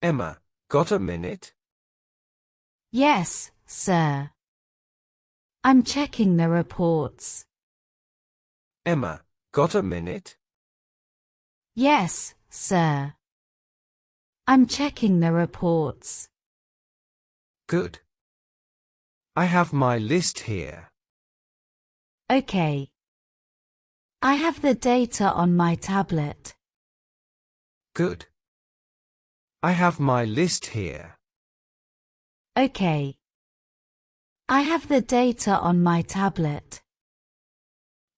Emma, got a minute? Yes, sir. I'm checking the reports. Emma, got a minute? Yes, sir. I'm checking the reports. Good. I have my list here. Okay. I have the data on my tablet. Good. I have my list here. Okay. I have the data on my tablet.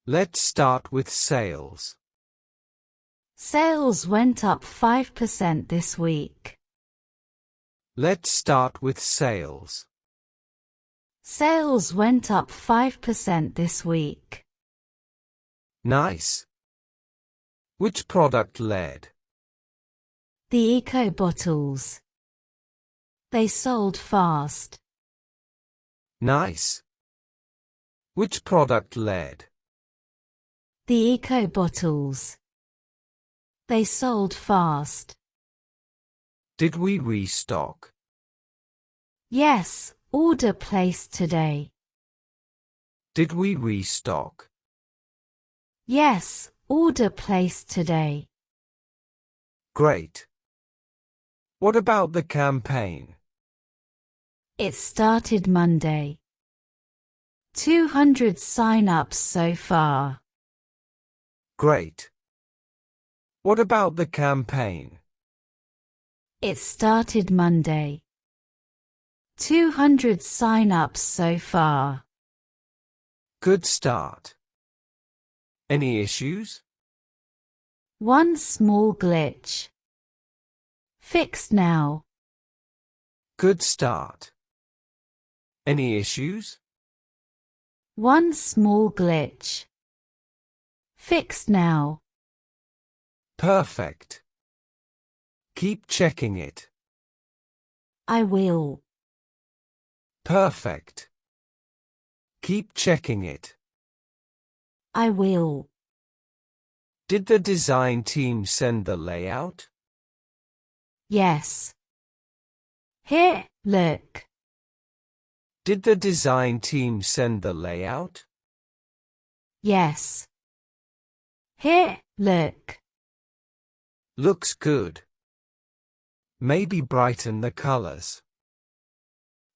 Let's start with sales. Sales went up 5% this week. Let's start with sales. Sales went up 5% this week. Nice. Which product led? The Eco bottles. They sold fast. Nice. Which product led? The Eco bottles. They sold fast. Did we restock? Yes, order placed today. Did we restock? Yes, order placed today. Great. What about the campaign? It started Monday. 200 sign-ups so far. Great. What about the campaign? It started Monday. 200 sign-ups so far. Good start. Any issues? One small glitch. Fixed now. Good start. Any issues? One small glitch. Fixed now. Perfect. Keep checking it. I will. Perfect. Keep checking it. I will. Did the design team send the layout? Yes. Here, look. Did the design team send the layout? Yes. Here, look. Looks good. Maybe brighten the colors.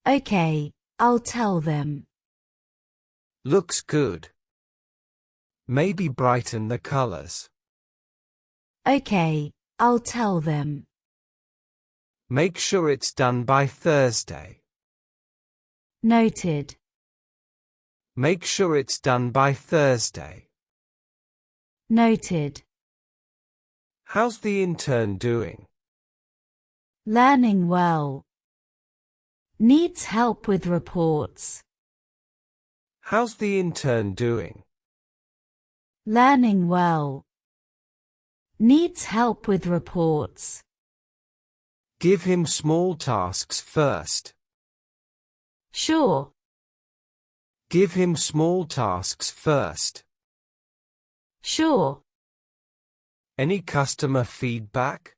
Okay, I'll tell them. Looks good. Maybe brighten the colors. Okay, I'll tell them. Make sure it's done by Thursday. Noted. Make sure it's done by Thursday. Noted. How's the intern doing? Learning well. Needs help with reports. How's the intern doing? Learning well. Needs help with reports. Give him small tasks first. Sure. Give him small tasks first. Sure. Any customer feedback?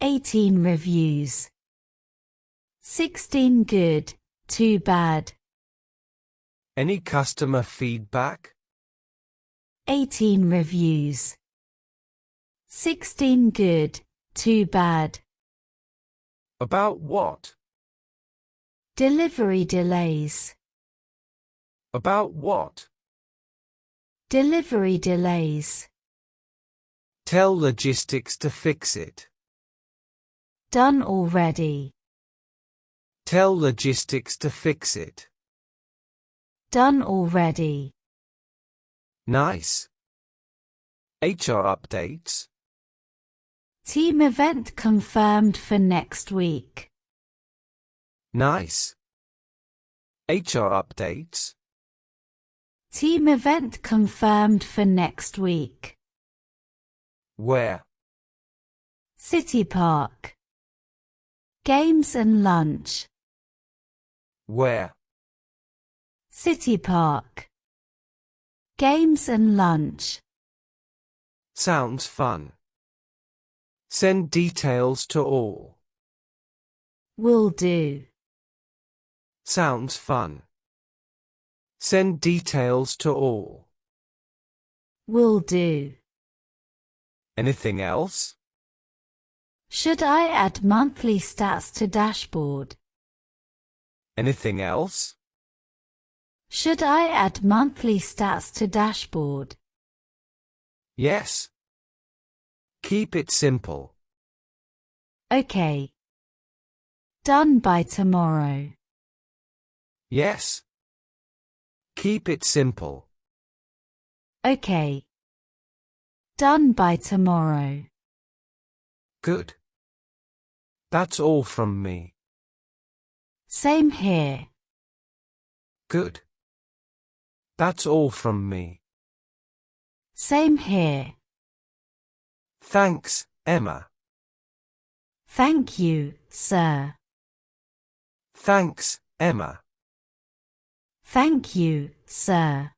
18 reviews. 16 good, 2 bad. Any customer feedback? 18 reviews. 16 good, 2 bad. About what? Delivery delays. About what? Delivery delays. Tell logistics to fix it. Done already. Tell logistics to fix it. Done already. Nice. HR updates. Team event confirmed for next week. Nice. HR updates. Team event confirmed for next week. Where? City Park. Games and lunch. Where? City Park. Games and lunch. Sounds fun. Send details to all. Will do. Sounds fun. Send details to all. Will do. Anything else? Should I add monthly stats to dashboard? Anything else? Should I add monthly stats to dashboard? Yes. Keep it simple. Okay. Done by tomorrow. Yes. Keep it simple. Okay. Done by tomorrow. Good. That's all from me. Same here. Good. That's all from me. Same here. Thanks, Emma. Thank you, sir. Thanks, Emma. Thank you, sir.